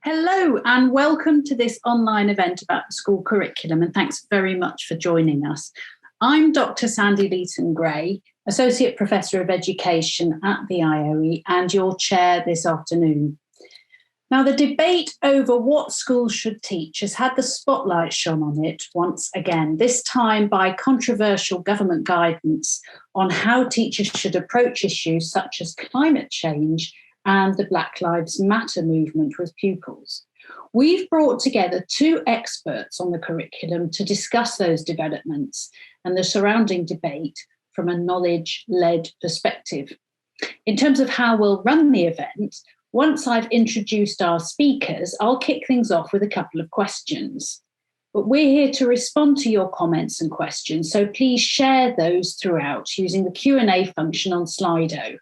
Hello and welcome to this online event about the school curriculum, and thanks very much for joining us. I'm Dr. Sandy Leeton-Gray, Associate Professor of Education at the IOE and your chair this afternoon. Now, the debate over what schools should teach has had the spotlight shone on it once again, this time by controversial government guidance on how teachers should approach issues such as climate change and the Black Lives Matter movement with pupils. We've brought together two experts on the curriculum to discuss those developments and the surrounding debate from a knowledge-led perspective. In terms of how we'll run the event, once I've introduced our speakers, I'll kick things off with a couple of questions. But we're here to respond to your comments and questions, so please share those throughout using the Q&A function on Slido.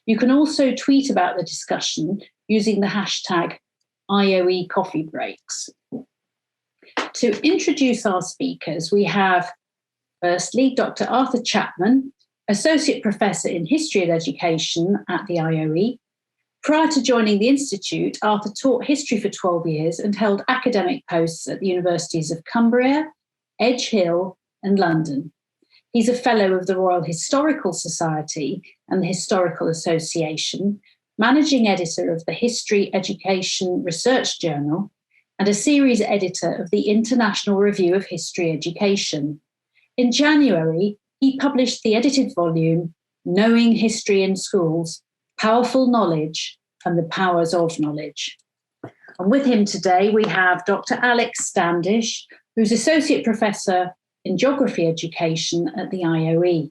You can also tweet about the discussion using the hashtag IOE Coffee Breaks. To introduce our speakers, we have, firstly, Dr. Arthur Chapman, Associate Professor in History of Education at the IOE. Prior to joining the Institute, Arthur taught history for 12 years and held academic posts at the universities of Cumbria, Edge Hill, and London. He's a Fellow of the Royal Historical Society and the Historical Association, Managing Editor of the History Education Research Journal, and a Series Editor of the International Review of History Education. In January, he published the edited volume, Knowing History in Schools, Powerful Knowledge and the Powers of Knowledge. And with him today, we have Dr. Alex Standish, who's Associate Professor in Geography Education at the IOE.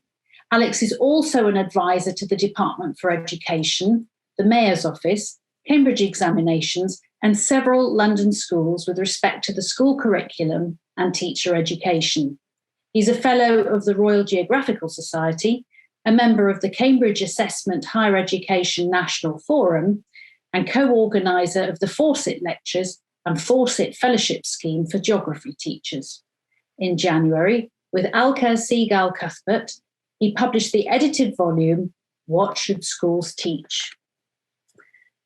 Alex is also an advisor to the Department for Education, the Mayor's Office, Cambridge Examinations, and several London schools with respect to the school curriculum and teacher education. He's a Fellow of the Royal Geographical Society, a member of the Cambridge Assessment Higher Education National Forum, and co-organiser of the Fawcett Lectures and Fawcett Fellowship Scheme for Geography teachers. In January, with Alka Seagal Cuthbert, he published the edited volume, What Should Schools Teach?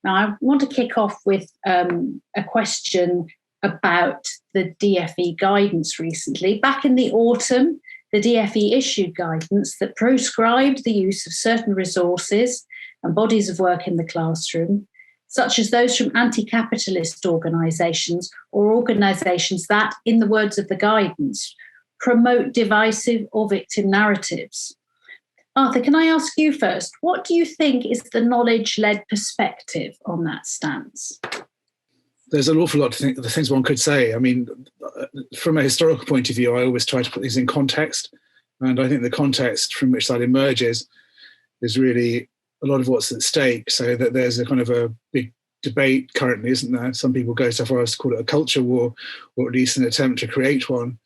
Now, I want to kick off with a question about the DFE guidance recently. Back in the autumn, the DFE issued guidance that proscribed the use of certain resources and bodies of work in the classroom, such as those from anti-capitalist organisations or organisations that, in the words of the guidance, promote divisive or victim narratives. Arthur, can I ask you first, what do you think is the knowledge-led perspective on that stance? There's an awful lot of the things one could say. I mean, from a historical point of view, I always try to put these in context. And I think the context from which that emerges is really a lot of what's at stake, so that there's a kind of a big debate currently, isn't there? Some people go so far as to call it a culture war, or at least an attempt to create one.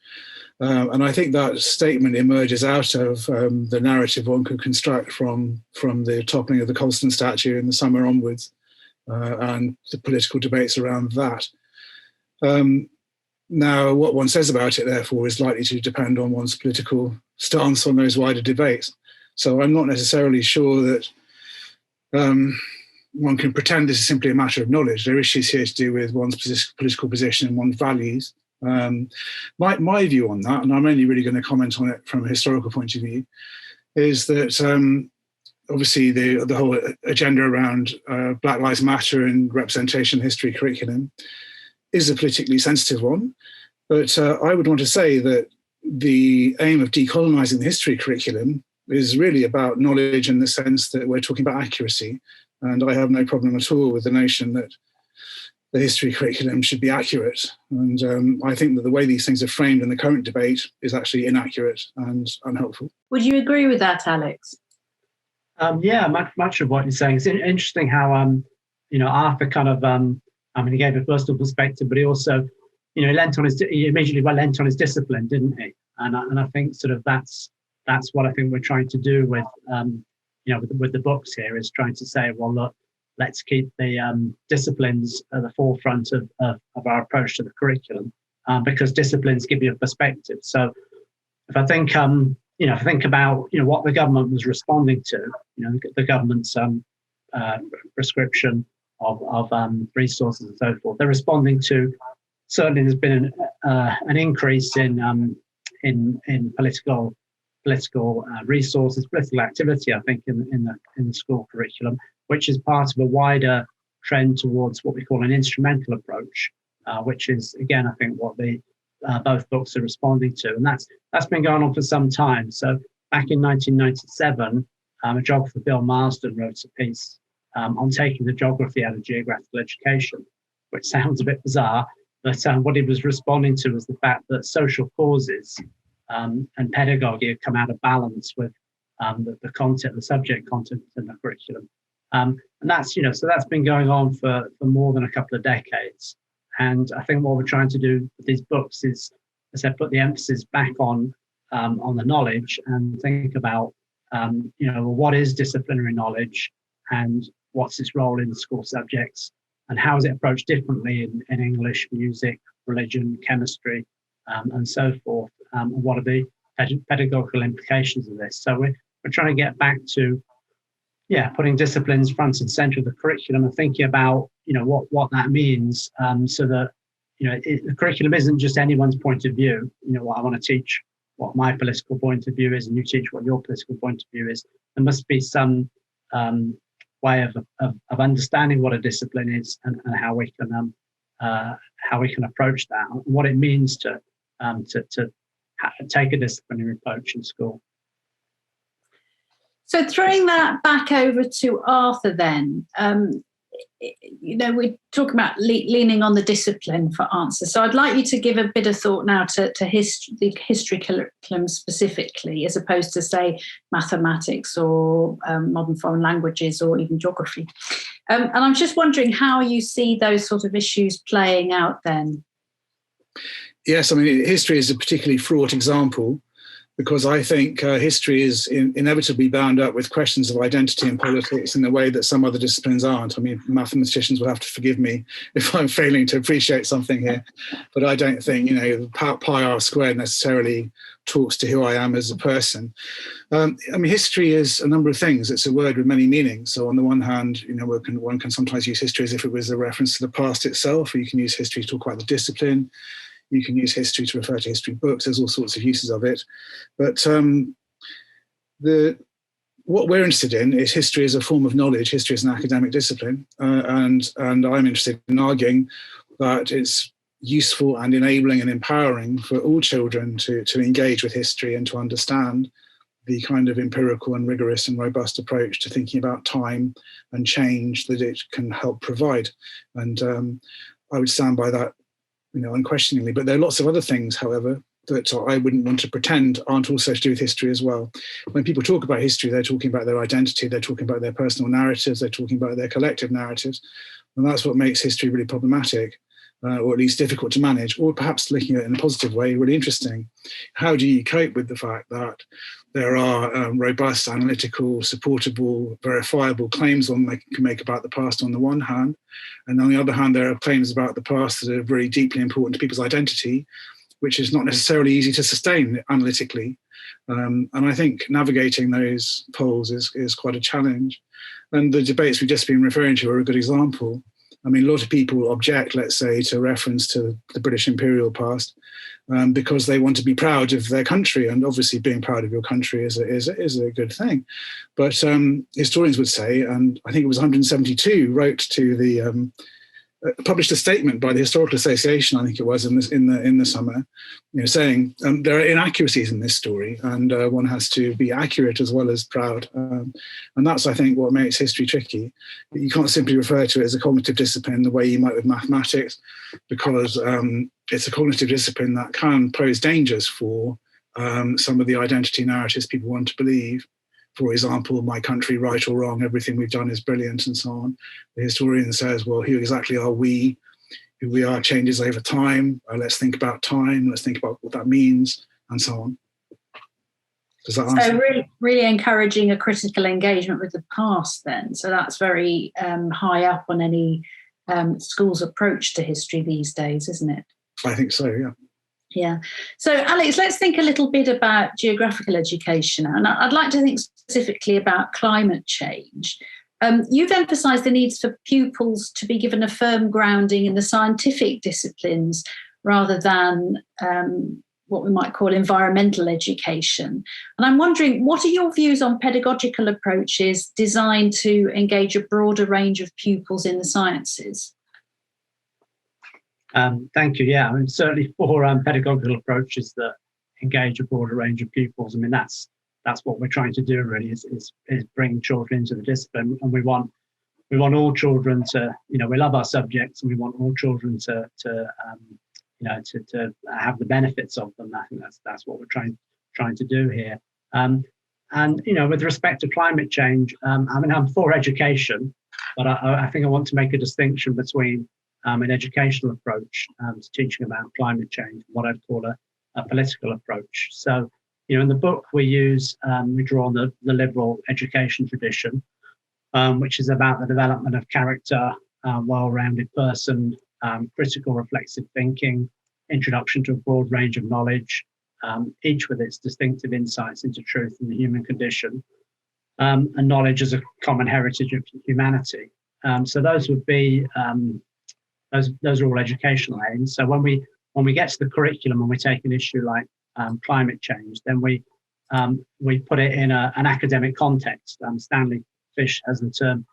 And I think that statement emerges out of the narrative one could construct from the toppling of the Colston statue in the summer onwards, and the political debates around that. Now, what one says about it, therefore, is likely to depend on one's political stance on those wider debates. So I'm not necessarily sure that one can pretend this is simply a matter of knowledge. There are issues here to do with one's political position and one's values. My view on that, and I'm only really going to comment on it from a historical point of view, is that obviously the whole agenda around Black Lives Matter and representation history curriculum is a politically sensitive one. But I would want to say that the aim of decolonising the history curriculum is really about knowledge in the sense that we're talking about accuracy. And I have no problem at all with the notion that the history curriculum should be accurate. And I think that the way these things are framed in the current debate is actually inaccurate and unhelpful. Would you agree with that, Alex? Yeah, much of what you're saying. It's interesting how, Arthur kind of, he gave a personal perspective, but he also, he immediately lent on his discipline, didn't he? And I think sort of that's what I think we're trying to do with, with the books here, is trying to say, well, look, let's keep the disciplines at the forefront of our approach to the curriculum, because disciplines give you a perspective. So if I think, if I think about, what the government was responding to, the government's prescription resources and so forth. They're responding to, certainly there's been an increase in political resources, political activity, I think, in the school curriculum, which is part of a wider trend towards what we call an instrumental approach, which is, again, I think what the both books are responding to. And that's been going on for some time. So back in 1997, a geographer, Bill Marsden, wrote a piece on taking the geography out of geographical education, which sounds a bit bizarre, but what he was responding to was the fact that social causes and pedagogy have come out of balance with the content, the subject content in the curriculum. And that's, so that's been going on for more than a couple of decades. And I think what we're trying to do with these books is, as I put the emphasis back on the knowledge and think about, what is disciplinary knowledge and what's its role in school subjects and how is it approached differently in English, music, religion, chemistry, and so forth. And what are the pedagogical implications of this? So we're trying to get back to, putting disciplines front and center of the curriculum and thinking about, what that means, so that, the curriculum isn't just anyone's point of view. What I want to teach, what my political point of view is, and you teach what your political point of view is. There must be some way of understanding what a discipline is and how we can approach that, and what it means to take a disciplinary approach in school. So throwing that back over to Arthur then, we're talking about leaning on the discipline for answers. So I'd like you to give a bit of thought now to the history curriculum specifically, as opposed to, say, mathematics or modern foreign languages or even geography. And I'm just wondering how you see those sort of issues playing out then. Yes, I mean, history is a particularly fraught example, because I think history is inevitably bound up with questions of identity and politics in the way that some other disciplines aren't. I mean, mathematicians will have to forgive me if I'm failing to appreciate something here, but I don't think, pi r squared necessarily talks to who I am as a person. History is a number of things. It's a word with many meanings. So on the one hand, one can sometimes use history as if it was a reference to the past itself, or you can use history to talk about the discipline. You can use history to refer to history books. There's all sorts of uses of it. But what we're interested in is history as a form of knowledge. History as an academic discipline. And I'm interested in arguing that it's useful and enabling and empowering for all children to engage with history and to understand the kind of empirical and rigorous and robust approach to thinking about time and change that it can help provide. And I would stand by that, unquestioningly. But there are lots of other things, however, that I wouldn't want to pretend aren't also to do with history as well. When people talk about history, they're talking about their identity, they're talking about their personal narratives, they're talking about their collective narratives. And that's what makes history really problematic, or at least difficult to manage, or perhaps looking at it in a positive way, really interesting. How do you cope with the fact that there are robust, analytical, supportable, verifiable claims one can make about the past on the one hand, and on the other hand, there are claims about the past that are very deeply important to people's identity, which is not necessarily easy to sustain analytically. And I think navigating those poles is quite a challenge. And the debates we've just been referring to are a good example. I mean, a lot of people object, let's say, to reference to the British imperial past because they want to be proud of their country. And obviously being proud of your country is a good thing. But historians would say, and I think it was 172, wrote to the published a statement by the Historical Association, I think it was in the summer, saying there are inaccuracies in this story, and one has to be accurate as well as proud. And that's, I think, what makes history tricky. You can't simply refer to it as a cognitive discipline the way you might with mathematics, because it's a cognitive discipline that can pose dangers for some of the identity narratives people want to believe. For example, my country, right or wrong, everything we've done is brilliant, and so on. The historian says, well, who exactly are we? Who we are changes over time. Let's think about time. Let's think about what that means, and so on. Does that answer? So really encouraging a critical engagement with the past then. So that's very high up on any school's approach to history these days, isn't it? I think so, yeah. Yeah. So, Alex, let's think a little bit about geographical education. And I'd like to think specifically about climate change. You've emphasised the needs for pupils to be given a firm grounding in the scientific disciplines rather than what we might call environmental education. And I'm wondering, what are your views on pedagogical approaches designed to engage a broader range of pupils in the sciences? Thank you. Yeah, I mean, certainly for pedagogical approaches that engage a broader range of pupils, I mean, that's what we're trying to do really, is bring children into the discipline. And we want all children to, we love our subjects, and we want all children to have the benefits of them. I think that's what we're trying to do here. And with respect to climate change, I mean, I'm for education, but I think I want to make a distinction between an educational approach to teaching about climate change, what I'd call a political approach. So, in the book we draw on the liberal education tradition, which is about the development of character, well-rounded person, critical reflexive thinking, introduction to a broad range of knowledge, each with its distinctive insights into truth and the human condition, and knowledge as a common heritage of humanity. So those would be, those are all educational aims. So when we get to the curriculum and we take an issue like climate change, then we put it in an academic context. Stanley Fish has the term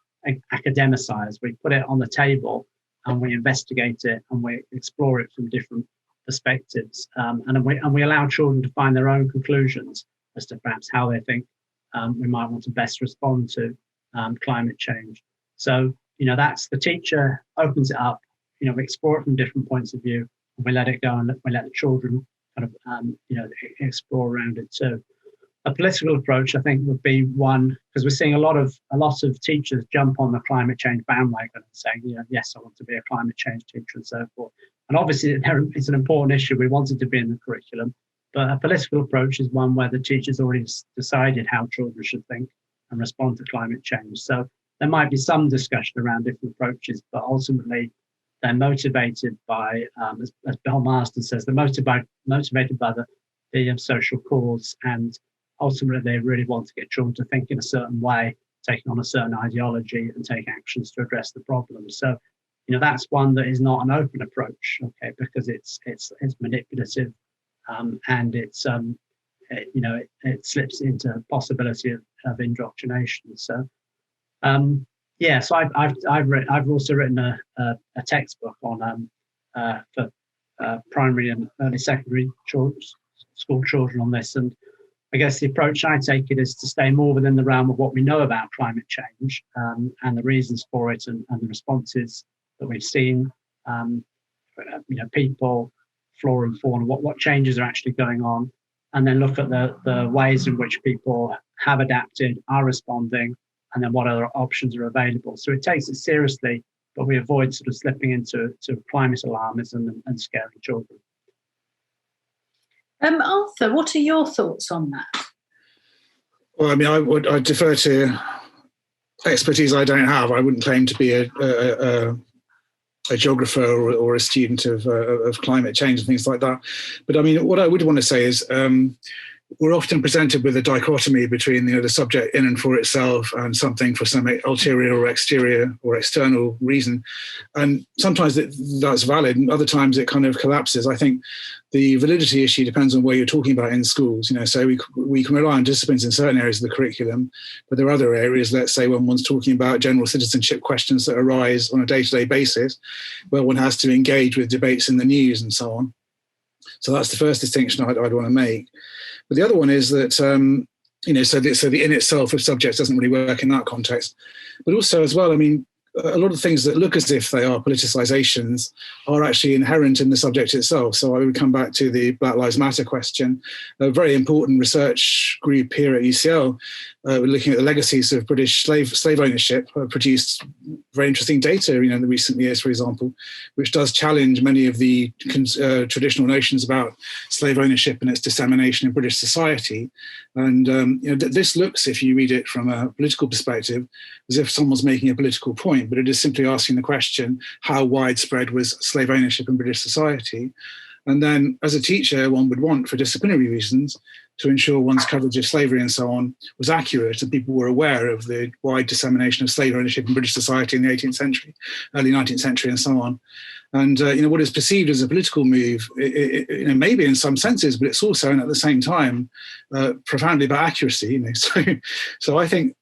academicize. We put it on the table and we investigate it and we explore it from different perspectives, and we allow children to find their own conclusions as to perhaps how they think we might want to best respond to climate change. So that's the teacher opens it up, we explore it from different points of view, and we let it go, and we let the children kind of explore around it too. A political approach, I think, would be one, because we're seeing a lot of teachers jump on the climate change bandwagon and saying, yes, I want to be a climate change teacher and so forth. And obviously, it's an important issue. We want it to be in the curriculum, but a political approach is one where the teacher's already decided how children should think and respond to climate change. So there might be some discussion around different approaches, but ultimately they're motivated by, as Bill Marsden says, they're motivated by the social cause, and ultimately they really want to get children to think in a certain way, taking on a certain ideology and take actions to address the problem. So, that's one that is not an open approach, okay, because it's manipulative, and it's it slips into a possibility of indoctrination. So, so I've also written a textbook on for primary and early secondary school children on this, and I guess the approach I take it is to stay more within the realm of what we know about climate change, and the reasons for it, and the responses that we've seen, people, flora and fauna, what changes are actually going on, and then look at the ways in which people have adapted, are responding, and then what other options are available. So it takes it seriously, but we avoid sort of slipping into climate alarmism and scaring children. Arthur, what are your thoughts on that? Well, I mean, I defer to expertise I don't have. I wouldn't claim to be a geographer or a student of climate change and things like that. But I mean, what I would want to say is we're often presented with a dichotomy between the subject in and for itself and something for some ulterior or exterior or external reason. And sometimes that's valid, and other times it kind of collapses. I think the validity issue depends on where you're talking about in schools. So we can rely on disciplines in certain areas of the curriculum, but there are other areas, let's say when one's talking about general citizenship questions that arise on a day-to-day basis, where one has to engage with debates in the news and so on. So that's the first distinction I'd want to make. But the other one is that, so the in itself of subjects doesn't really work in that context. But also as well, I mean, a lot of things that look as if they are politicizations are actually inherent in the subject itself. So I would come back to the Black Lives Matter question. A very important research group here at UCL, looking at the legacies of British slave ownership, produced very interesting data, in the recent years, for example, which does challenge many of the traditional notions about slave ownership and its dissemination in British society. And this looks, if you read it from a political perspective, as if someone's making a political point, but it is simply asking the question, how widespread was slave ownership in British society? And then as a teacher, one would want, for disciplinary reasons, to ensure one's coverage of slavery and so on was accurate, and people were aware of the wide dissemination of slave ownership in British society in the 18th century, early 19th century, and so on. And what is perceived as a political move, maybe in some senses, but it's also, and at the same time, profoundly about accuracy. So I think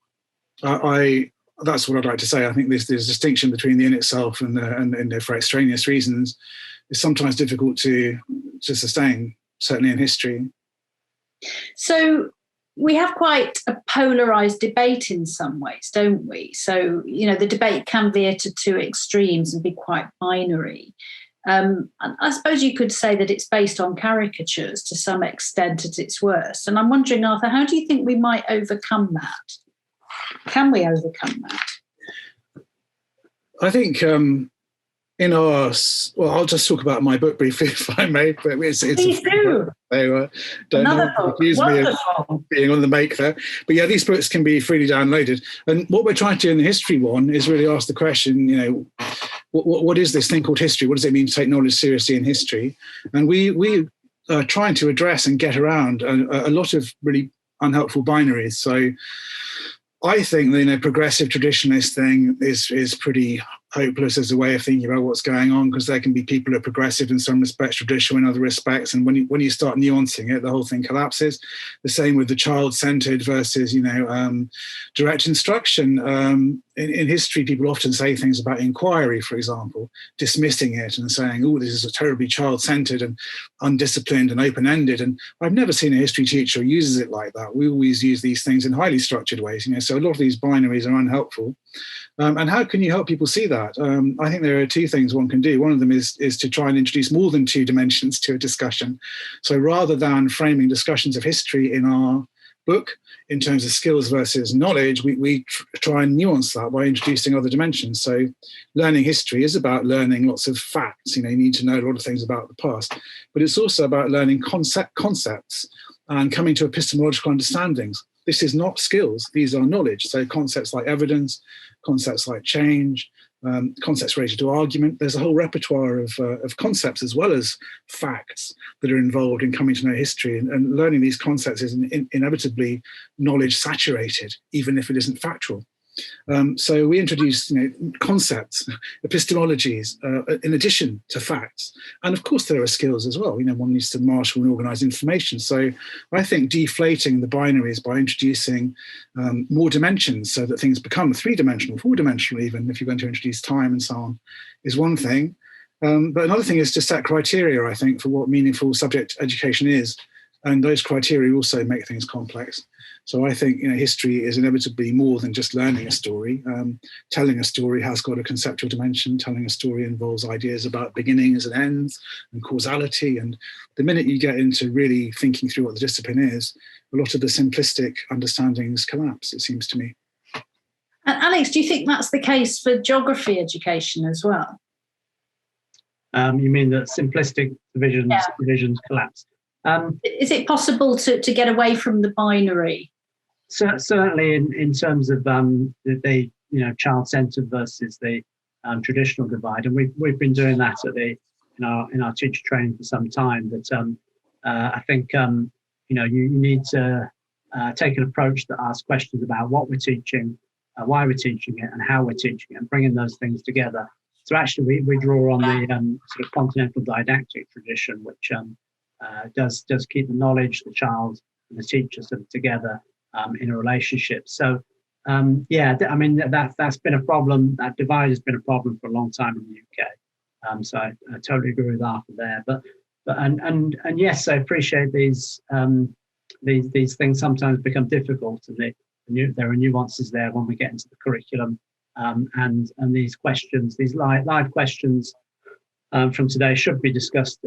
that's what I'd like to say. I think this distinction between the in itself and for extraneous reasons is sometimes difficult to sustain, certainly in history. So we have quite a polarised debate in some ways, don't we? So, the debate can veer to two extremes and be quite binary. And I suppose you could say that it's based on caricatures to some extent at its worst. And I'm wondering, Arthur, how do you think we might overcome that? Can we overcome that? I think I'll just talk about my book briefly, if I may. But it's Please do. Don't accuse me of being on the make there. But yeah, these books can be freely downloaded. And what we're trying to do in the history one is really ask the question, what is this thing called history? What does it mean to take knowledge seriously in history? And we are trying to address and get around a lot of really unhelpful binaries. So I think the progressive traditionalist thing is pretty hopeless as a way of thinking about what's going on, because there can be people who are progressive in some respects, traditional in other respects, and when you start nuancing it, the whole thing collapses. The same with the child-centered versus direct instruction. In history, people often say things about inquiry, for example, dismissing it and saying, "Oh, this is a terribly child-centered and undisciplined and open-ended." And I've never seen a history teacher who uses it like that. We always use these things in highly structured ways. So a lot of these binaries are unhelpful. And how can you help people see that? I think there are two things one can do. One of them is to try and introduce more than two dimensions to a discussion. So rather than framing discussions of history in our book in terms of skills versus knowledge, we try and nuance that by introducing other dimensions. So learning history is about learning lots of facts. You need to know a lot of things about the past, but it's also about learning concepts and coming to epistemological understandings. This is not skills, these are knowledge. So concepts like evidence, concepts like change, concepts related to argument. There's a whole repertoire of concepts as well as facts that are involved in coming to know history. And learning these concepts is inevitably knowledge saturated, even if it isn't factual. So we introduce concepts, epistemologies, in addition to facts. And of course, there are skills as well. One needs to marshal and organize information. So I think deflating the binaries by introducing more dimensions so that things become three-dimensional, four-dimensional even, if you're going to introduce time and so on, is one thing. But another thing is to set criteria, I think, for what meaningful subject education is. And those criteria also make things complex. So I think history is inevitably more than just learning a story. Telling a story has got a conceptual dimension. Telling a story involves ideas about beginnings and ends and causality. And the minute you get into really thinking through what the discipline is, a lot of the simplistic understandings collapse, it seems to me. And Alex, do you think that's the case for geography education as well? You mean that simplistic divisions collapse? Is it possible to get away from the binary? Certainly, in terms of the child-centered versus the traditional divide, and we've been doing that in our teacher training for some time. But I think you need to take an approach that asks questions about what we're teaching, why we're teaching it, and how we're teaching it, and bringing those things together. So actually, we draw on the sort of continental didactic tradition, which does keep the knowledge, the child, and the teacher sort of together in a relationship. So that's been a problem. That divide has been a problem for a long time in the UK. So I totally agree with Arthur there. But yes, I appreciate these things sometimes become difficult, and there are nuances there when we get into the curriculum, and these questions, these live questions from today should be discussed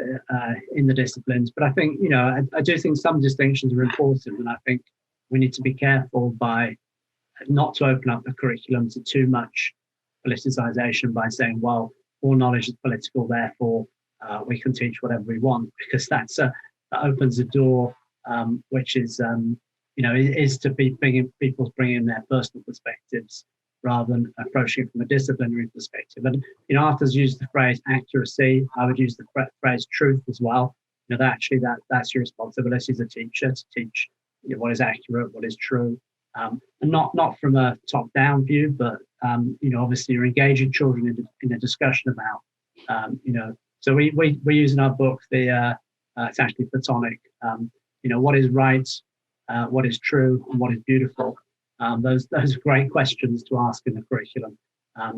in the disciplines. But I think, I do think some distinctions are important, and I think we need to be careful not to open up the curriculum to too much politicization by saying, well, all knowledge is political, therefore we can teach whatever we want, because that opens a door which is to be bringing their personal perspectives rather than approaching it from a disciplinary perspective. And Arthur's used the phrase accuracy. I would use the phrase truth as well. that's your responsibility as a teacher, to teach what is accurate, what is true, and not from a top-down view, but obviously you're engaging children in a discussion about So we use in our book it's actually Platonic. What is right, what is true, and what is beautiful. Those are great questions to ask in the curriculum.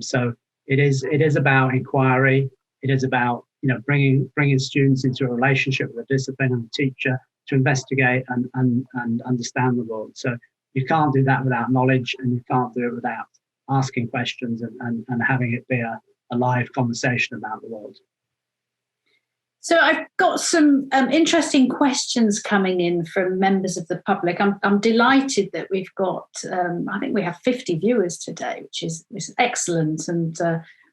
So it is about inquiry. It is about bringing students into a relationship with a discipline and a teacher to investigate and understand the world. So you can't do that without knowledge, and you can't do it without asking questions and having it be a live conversation about the world. So I've got some interesting questions coming in from members of the public. I'm delighted that we've got, I think we have 50 viewers today, which is excellent. And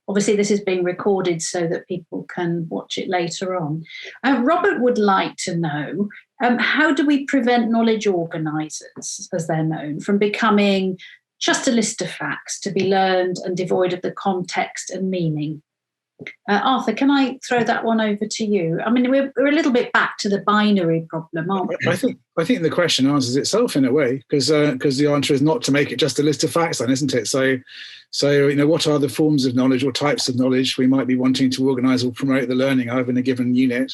obviously this is being recorded so that people can watch it later on. Robert would like to know, how do we prevent knowledge organisers, as they're known, from becoming just a list of facts to be learned and devoid of the context and meaning? Arthur, can I throw that one over to you? I mean, we're a little bit back to the binary problem, aren't we? I think the question answers itself in a way, because the answer is not to make it just a list of facts, then, isn't it? So what are the forms of knowledge or types of knowledge we might be wanting to organise or promote the learning of in a given unit?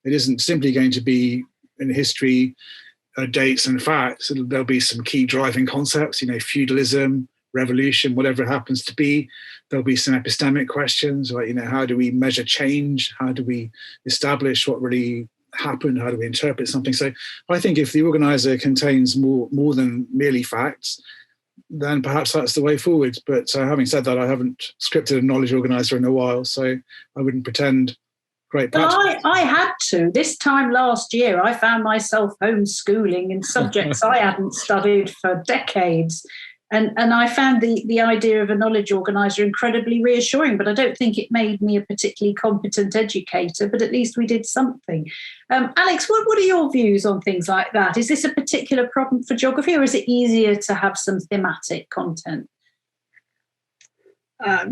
It isn't simply going to be in history, dates and facts. There'll be some key driving concepts, feudalism, revolution, whatever it happens to be. There'll be some epistemic questions, like, how do we measure change? How do we establish what really happened? How do we interpret something? So I think if the organizer contains more than merely facts, then perhaps that's the way forward. But having said that, I haven't scripted a knowledge organizer in a while, so I wouldn't pretend great practice. Well, I had to. This time last year, I found myself homeschooling in subjects I hadn't studied for decades. And I found the idea of a knowledge organiser incredibly reassuring, but I don't think it made me a particularly competent educator, but at least we did something. Alex, what are your views on things like that? Is this a particular problem for geography, or is it easier to have some thematic content? A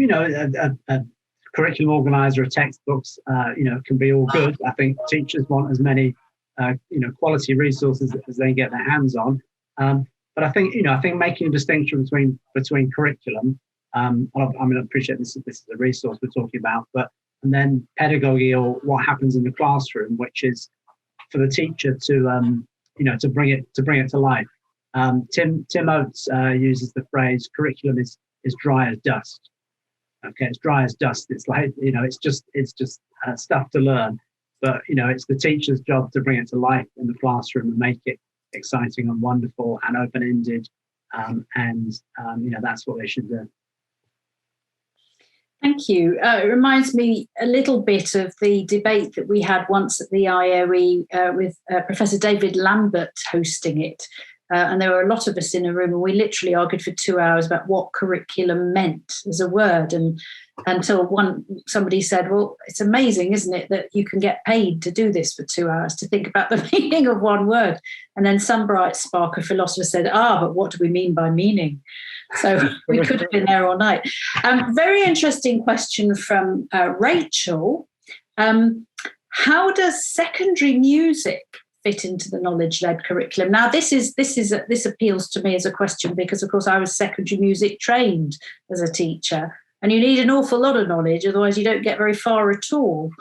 curriculum organiser of textbooks, can be all good. I think teachers want as many, quality resources as they get their hands on. But I think making a distinction between curriculum, I appreciate this is a resource we're talking about, and then pedagogy, or what happens in the classroom, which is for the teacher to bring it to life. Tim Oates uses the phrase curriculum is dry as dust. Okay, it's dry as dust. It's like it's just stuff to learn, but it's the teacher's job to bring it to life in the classroom and make it exciting and wonderful and open-ended, that's what they should do. Thank you. It reminds me a little bit of the debate that we had once at the IOE with Professor David Lambert hosting it. And there were a lot of us in a room, and we literally argued for 2 hours about what curriculum meant as a word. And until somebody said, well, it's amazing, isn't it, that you can get paid to do this for 2 hours, to think about the meaning of one word. And then some bright spark of philosopher said, but what do we mean by meaning? So we could have been there all night. Very interesting question from Rachel. How does secondary music fit into the knowledge-led curriculum? Now, this appeals to me as a question because, of course, I was secondary music trained as a teacher, and you need an awful lot of knowledge, otherwise you don't get very far at all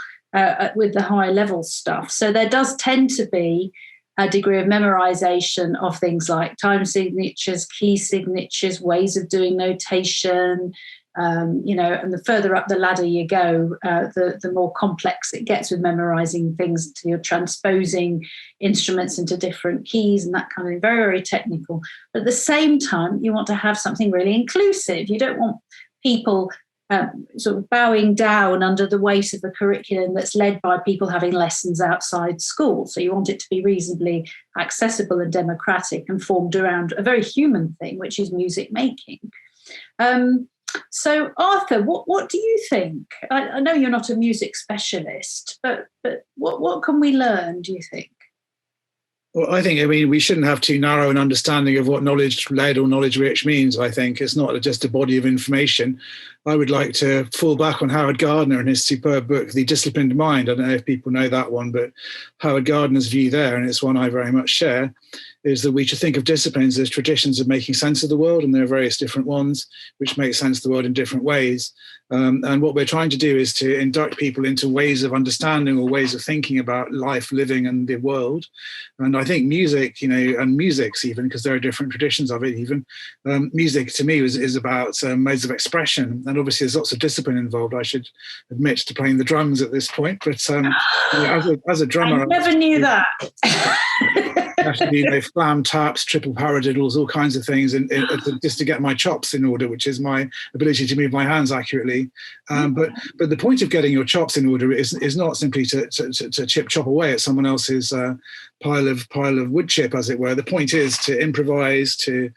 with the higher level stuff. So there does tend to be a degree of memorization of things like time signatures, key signatures, ways of doing notation, and the further up the ladder you go, the more complex it gets with memorizing things. You're transposing instruments into different keys and that kind of thing, very, very technical. But at the same time, you want to have something really inclusive. You don't want people sort of bowing down under the weight of a curriculum that's led by people having lessons outside school. So you want it to be reasonably accessible and democratic and formed around a very human thing, which is music making. So, Arthur, what do you think? I know you're not a music specialist, but what can we learn, do you think? Well, I mean, we shouldn't have too narrow an understanding of what knowledge-led or knowledge-rich means. I think it's not just a body of information. I would like to fall back on Howard Gardner and his superb book, The Disciplined Mind. I don't know if people know that one, but Howard Gardner's view there, and it's one I very much share, is that we should think of disciplines as traditions of making sense of the world, and there are various different ones which make sense of the world in different ways. And what we're trying to do is to induct people into ways of understanding or ways of thinking about life, living, and the world. And I think music, and musics even, because there are different traditions of it even, music to me is about modes of expression. And obviously there's lots of discipline involved, I should admit, to playing the drums at this point. But as a drummer... I never knew that. Actually, flam taps, triple paradiddles, all kinds of things, and just to get my chops in order, which is my ability to move my hands accurately. But the point of getting your chops in order is not simply to chop away at someone else's pile of wood chip, as it were. The point is to improvise, to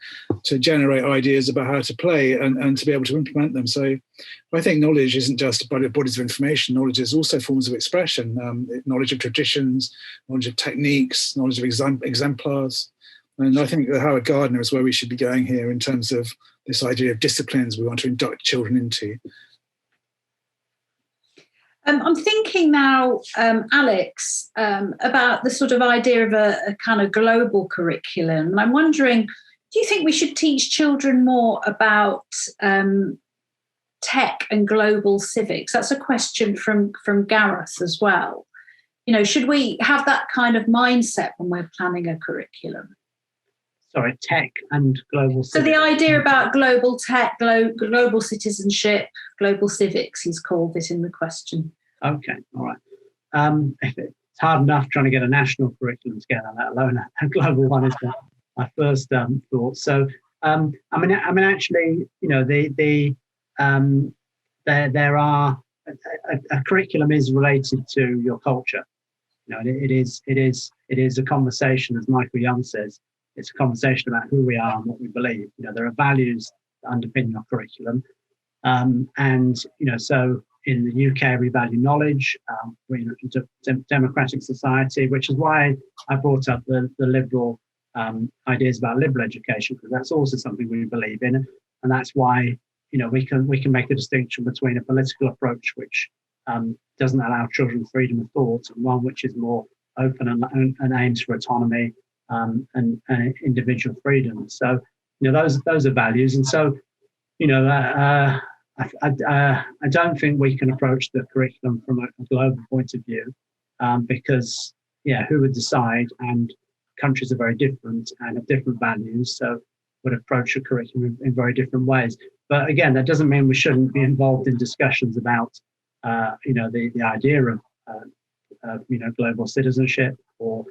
generate ideas about how to play, and to be able to implement them. So I think knowledge isn't just bodies of information. Knowledge is also forms of expression, knowledge of traditions, knowledge of techniques, knowledge of exemplars. And I think that Howard Gardner is where we should be going here in terms of this idea of disciplines we want to induct children into. I'm thinking now, Alex, about the sort of idea of a kind of global curriculum. And I'm wondering, do you think we should teach children more about tech and global civics? That's a question from Gareth as well. Should we have that kind of mindset when we're planning a curriculum? Sorry, tech and global civics. So the idea about global tech, global citizenship, global civics, he's called it in the question. Okay, all right. It's hard enough trying to get a national curriculum together, let alone a global one, is my first thought. So, actually, there are a curriculum is related to your culture. It is a conversation, as Michael Young says. It's a conversation about who we are and what we believe. There are values that underpin your curriculum, so in the UK we value knowledge. We're a democratic society, which is why I brought up the liberal ideas about liberal education, because that's also something we believe in, and that's why we can make a distinction between a political approach which doesn't allow children freedom of thought, and one which is more open and aims for autonomy and individual freedom. So those are values, and so I don't think we can approach the curriculum from a global point of view, because who would decide? And countries are very different and have different values, so would approach a curriculum in very different ways. But again, that doesn't mean we shouldn't be involved in discussions about the idea of global citizenship or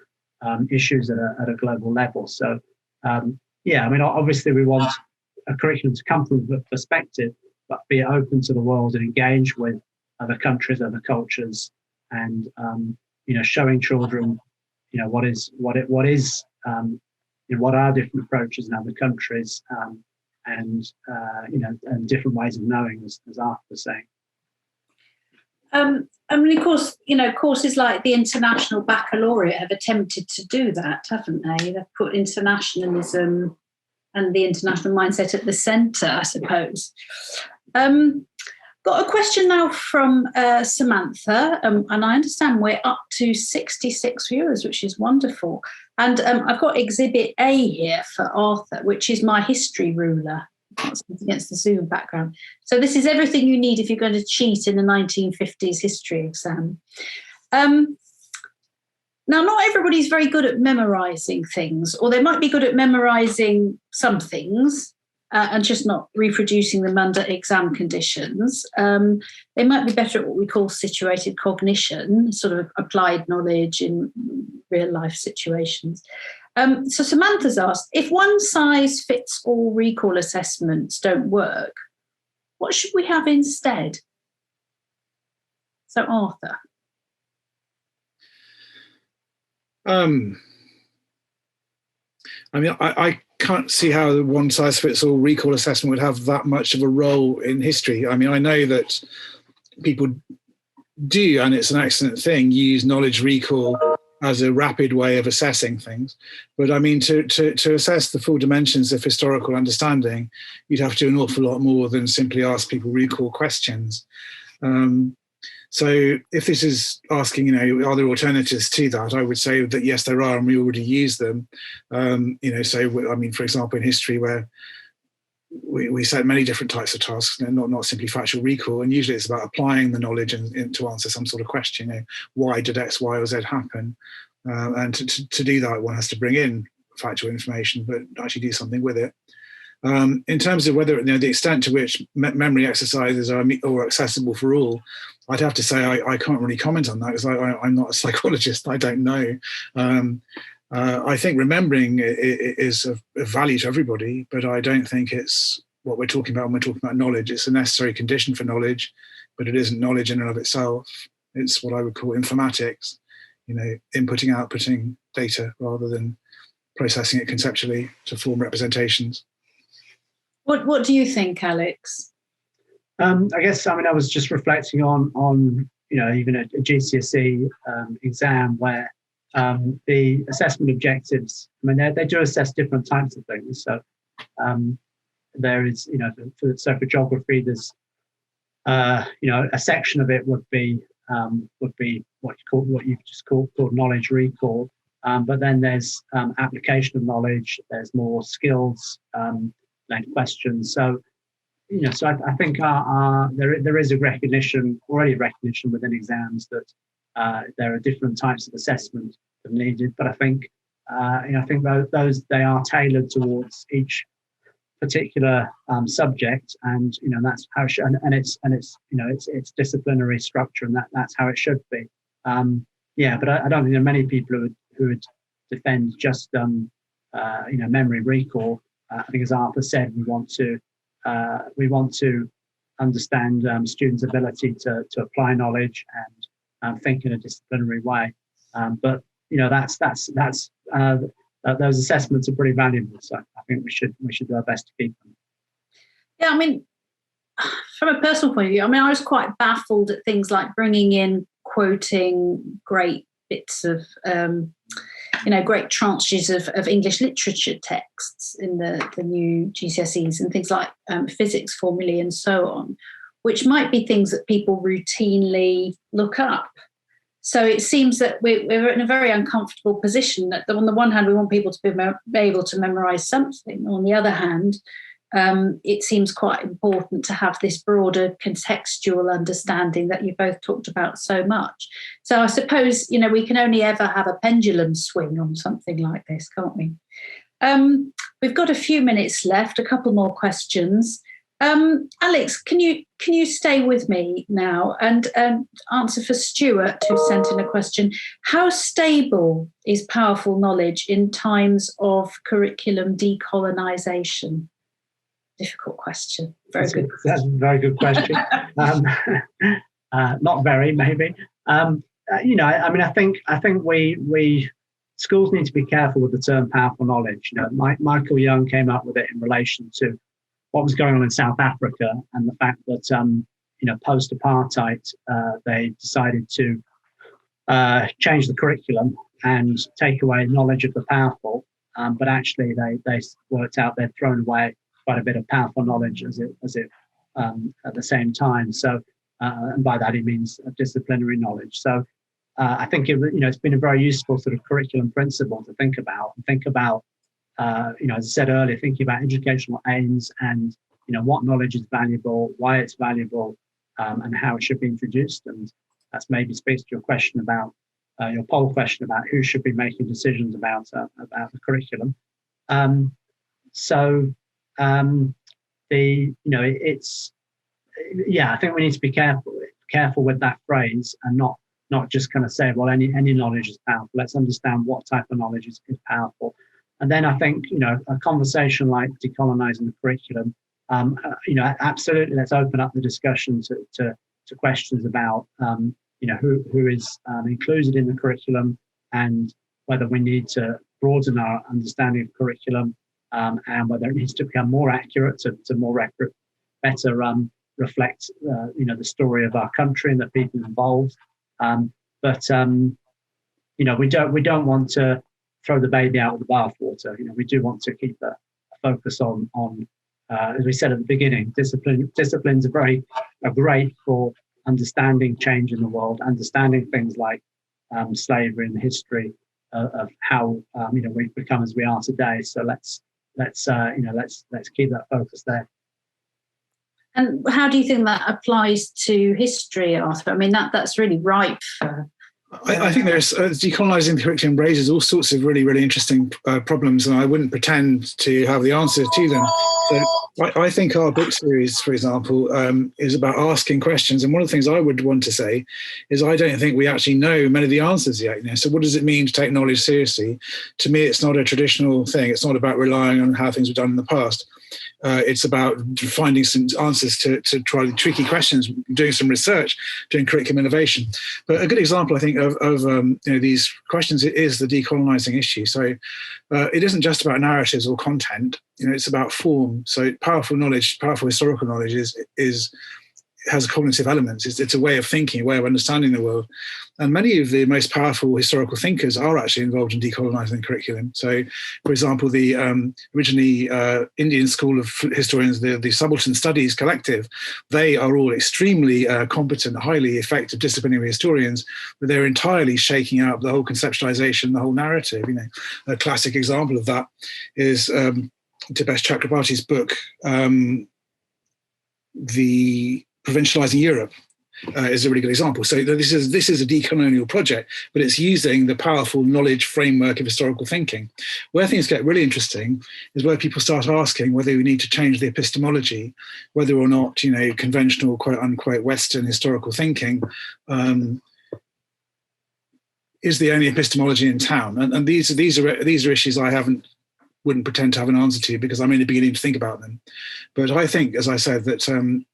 issues at a global level. So obviously we want a curriculum to come from the perspective, but be open to the world and engage with other countries, other cultures, and showing children what are different approaches in other countries, and different ways of knowing, as Arthur was saying. Of course, courses like the International Baccalaureate have attempted to do that, haven't they? They've put internationalism and the international mindset at the centre, I suppose. Got a question now from Samantha, and I understand we're up to 66 viewers, which is wonderful. And I've got Exhibit A here for Arthur, which is my history ruler. That's against the Zoom background. So this is everything you need if you're going to cheat in the 1950s history exam. Now, not everybody's very good at memorising things, or they might be good at memorising some things and just not reproducing them under exam conditions. They might be better at what we call situated cognition, sort of applied knowledge in real life situations. So Samantha's asked, if one-size-fits-all recall assessments don't work, what should we have instead? So Arthur. I can't see how the one-size-fits-all recall assessment would have that much of a role in history. I know that people do, and it's an excellent thing, use knowledge recall as a rapid way of assessing things. But I mean, to assess the full dimensions of historical understanding, you'd have to do an awful lot more than simply ask people recall questions. So if this is asking, are there alternatives to that? I would say that yes, there are, and we already use them. So I mean, for example, in history, where we set many different types of tasks, not simply factual recall, and usually it's about applying the knowledge and to answer some sort of question. Why did X, Y, or Z happen? And to do that, one has to bring in factual information, but actually do something with it. In terms of whether the extent to which memory exercises are accessible for all, I'd have to say I can't really comment on that because I'm not a psychologist. I don't know. I think remembering is of value to everybody, but I don't think it's what we're talking about when we're talking about knowledge. It's a necessary condition for knowledge, but it isn't knowledge in and of itself. It's what I would call informatics, inputting, outputting data rather than processing it conceptually to form representations. What do you think, Alex? I guess, I was just reflecting on even a GCSE exam where the assessment objectives, they do assess different types of things. So there is, for geography, there's, a section of it would be what you just called knowledge recall. But then there's application of knowledge. There's more skills led questions. So so I think there is already recognition within exams that there are different types of assessment that are needed. But I think those they are tailored towards each particular subject, and that's how it should, and it's disciplinary structure, and that's how it should be. But I don't think there are many people who would defend just memory recall. I think, as Arthur said, we want to understand students' ability to apply knowledge and think in a disciplinary way. But those assessments are pretty valuable. So I think we should do our best to keep them. Yeah, from a personal point of view, I was quite baffled at things like bringing in quoting great bits of great tranches of English literature texts in the new GCSEs and things like physics formulae and so on, which might be things that people routinely look up. So it seems that we're in a very uncomfortable position that on the one hand, we want people to be able to memorise something. On the other hand, it seems quite important to have this broader contextual understanding that you both talked about so much. So I suppose, we can only ever have a pendulum swing on something like this, can't we? We've got a few minutes left, a couple more questions. Alex, can you stay with me now and answer for Stuart, who sent in a question? How stable is powerful knowledge in times of curriculum decolonisation? Difficult question. That's a very good question. Not very, maybe. I think we schools need to be careful with the term powerful knowledge. Michael Young came up with it in relation to what was going on in South Africa and the fact that post-apartheid they decided to change the curriculum and take away knowledge of the powerful, but actually they worked out they'd thrown away quite a bit of powerful knowledge as it at the same time. So, and by that he means disciplinary knowledge. So, I think it's been a very useful sort of curriculum principle to think about. As I said earlier, thinking about educational aims and what knowledge is valuable, why it's valuable, and how it should be introduced. And that's maybe speaks to your question about your poll question about who should be making decisions about the curriculum. I think we need to be careful with that phrase and not just kind of say, well, any knowledge is powerful. Let's understand what type of knowledge is powerful. And then I think, a conversation like decolonising the curriculum, absolutely, let's open up the discussion to questions about, who is included in the curriculum and whether we need to broaden our understanding of curriculum, and whether it needs to become more accurate to better reflect, the story of our country and the people involved. we don't want to throw the baby out with the bathwater. We do want to keep a focus on as we said at the beginning, disciplines are great for understanding change in the world, understanding things like slavery and the history of how we've become as we are today. So let's keep that focus there. And how do you think that applies to history, Arthur? I mean, that's really ripe for. I think there's decolonising the curriculum raises all sorts of really, really interesting problems, and I wouldn't pretend to have the answer to them. So I think our book series, for example, is about asking questions. And one of the things I would want to say is I don't think we actually know many of the answers yet. So what does it mean to take knowledge seriously? To me, it's not a traditional thing. It's not about relying on how things were done in the past. It's about finding some answers to try tricky questions, doing some research, doing curriculum innovation. But a good example, I think, of these questions is the decolonising issue. So it isn't just about narratives or content. It's about form. So powerful knowledge, powerful historical knowledge has cognitive elements. It's a way of thinking, a way of understanding the world. And many of the most powerful historical thinkers are actually involved in decolonising the curriculum. So, for example, the originally Indian school of historians, the Subaltern Studies Collective, they are all extremely competent, highly effective disciplinary historians, but they're entirely shaking out the whole conceptualisation, the whole narrative. A classic example of that is Dipesh Chakrabarty's book, The Provincialising Europe, is a really good example. So this is a decolonial project, but it's using the powerful knowledge framework of historical thinking. Where things get really interesting is where people start asking whether we need to change the epistemology, whether or not conventional quote unquote Western historical thinking is the only epistemology in town. And these are issues I wouldn't pretend to have an answer to because I'm only beginning to think about them. But I think, as I said, that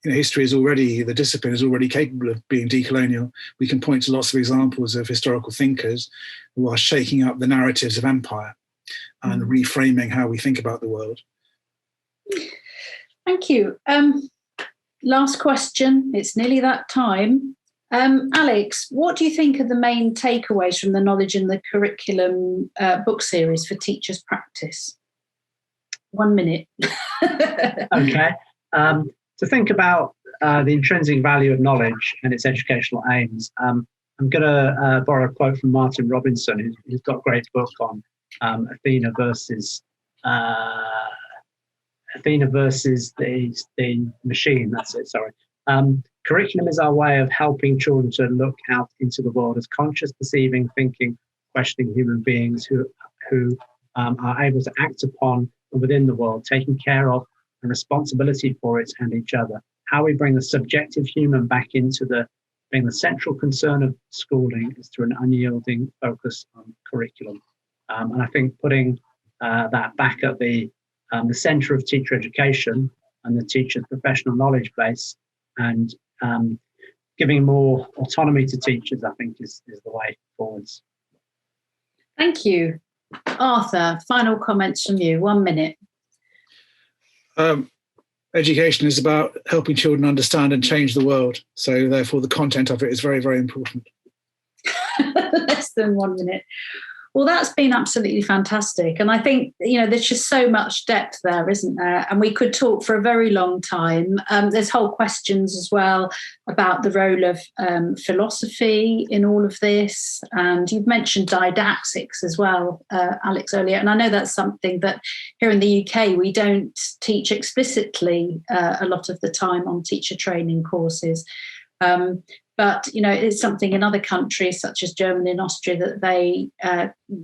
history is already, the discipline is already capable of being decolonial. We can point to lots of examples of historical thinkers who are shaking up the narratives of empire and reframing how we think about the world. Thank you. Last question. It's nearly that time. Alex, what do you think are the main takeaways from the Knowledge in the Curriculum book series for teachers' practice? 1 minute. Okay. To think about the intrinsic value of knowledge and its educational aims, I'm going to borrow a quote from Martin Robinson, who's got a great book on Athena versus the machine. That's it. Sorry. Curriculum is our way of helping children to look out into the world as conscious, perceiving, thinking, questioning human beings who are able to act upon and within the world, taking care of and responsibility for it and each other. How we bring the subjective human back into being the central concern of schooling is through an unyielding focus on curriculum. And I think putting that back at the centre of teacher education and the teacher's professional knowledge base and giving more autonomy to teachers, I think is the way forwards. Thank you. Arthur, final comments from you, 1 minute. Education is about helping children understand and change the world. So therefore the content of it is very, very important. Less than 1 minute. Well, that's been absolutely fantastic. And I think, there's just so much depth there, isn't there? And we could talk for a very long time. There's whole questions as well about the role of philosophy in all of this. And you've mentioned didactics as well, Alex, earlier. And I know that's something that here in the UK, we don't teach explicitly a lot of the time on teacher training courses. But, it's something in other countries such as Germany and Austria that they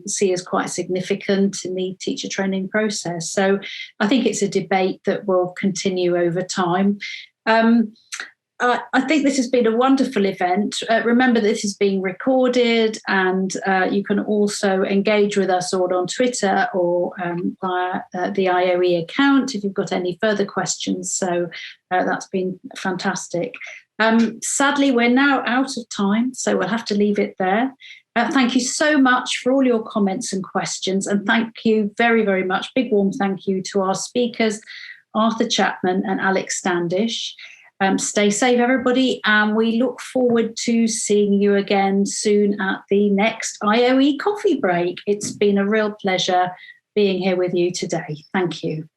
see as quite significant in the teacher training process. So I think it's a debate that will continue over time. I think this has been a wonderful event. Remember, this is being recorded and you can also engage with us all on Twitter or via the IOE account if you've got any further questions. So that's been fantastic. Sadly, we're now out of time, so we'll have to leave it there. Thank you so much for all your comments and questions. And thank you very, very much. Big warm thank you to our speakers, Arthur Chapman and Alex Standish. Stay safe, everybody, and we look forward to seeing you again soon at the next IOE Coffee Break. It's been a real pleasure being here with you today. Thank you.